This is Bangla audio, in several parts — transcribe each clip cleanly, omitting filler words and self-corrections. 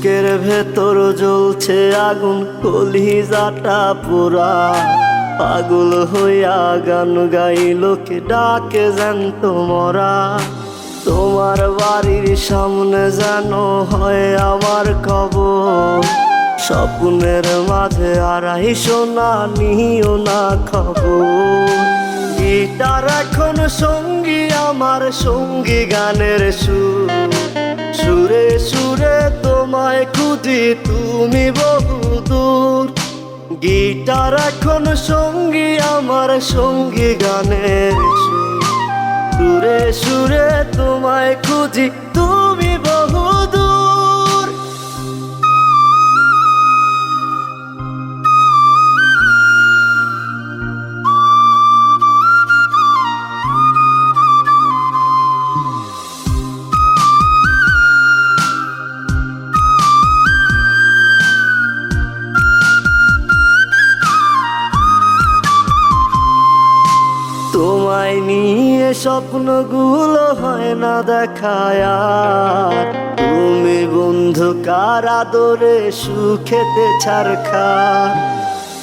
বুকের ভেতর জ্বলছে আগুন, কলিজাটা পোড়া। পাগল হইয়া গান গাই লোকে ডাকে জ্যান্ত মরা। তোমার বাড়ির সামনে যেন হয় আমার কবর। স্বপ্নের মাঝে আড়াইশো না, নিও না খবর। গিটার এখন সঙ্গী আমার, সঙ্গী গানের সুর। সুরে সুরে তোমায় খুঁজি, তুমি বহুদূর। গিটার এখন সঙ্গী আমার, সঙ্গী গানের সুর। সুরে সুরে তোমায় খুঁজি, তুমি বহুদূর। তোমায় নিয়ে স্বপ্নগুলো হয় না দেখায় আর। তুমি বন্ধু কার আদরে সুখেতে ছারখার।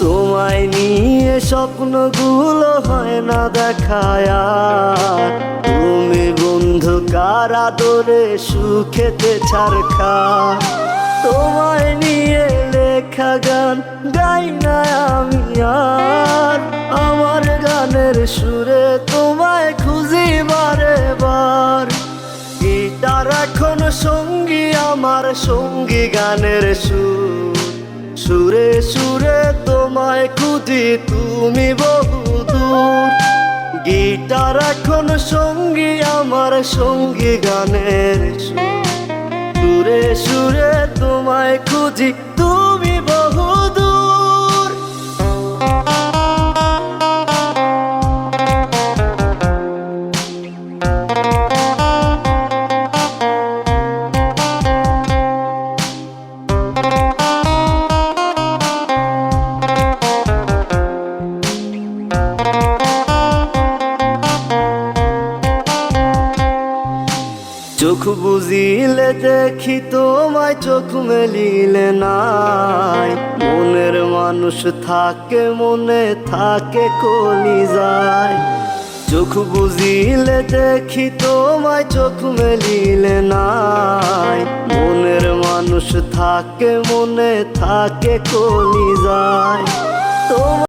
তোমায় নিয়ে স্বপ্নগুলো হয় না দেখায় আর। তুমি বন্ধু কার আদরে সুখেতে ছারখার। তোমায় নিয়ে লেখা গান গাই না আমি আর। আমার গানের সুরে তোমায় খুঁজি বারে বার। গিটার এখন সঙ্গী আমার, সঙ্গী গানের সুর। সুরে সুরে তোমায় খুঁজি, তুমি বহুদূর। গিটার এখন সঙ্গী আমার, সঙ্গী গানের সুর। সুরে সুরে তোমায় খুঁজি, তুমি বহুদূর। চোখ বুঝিলে দেখি তোমায়, চোখ মেলিলে নাই। মনের মানুষ থাকে, মনে থাকে কলিজায়। চোখ বুঝিলে দেখি তোমায়, চোখ মেলিলে নাই। মনের মানুষ থাকে, মনে থাকে কলিজায়।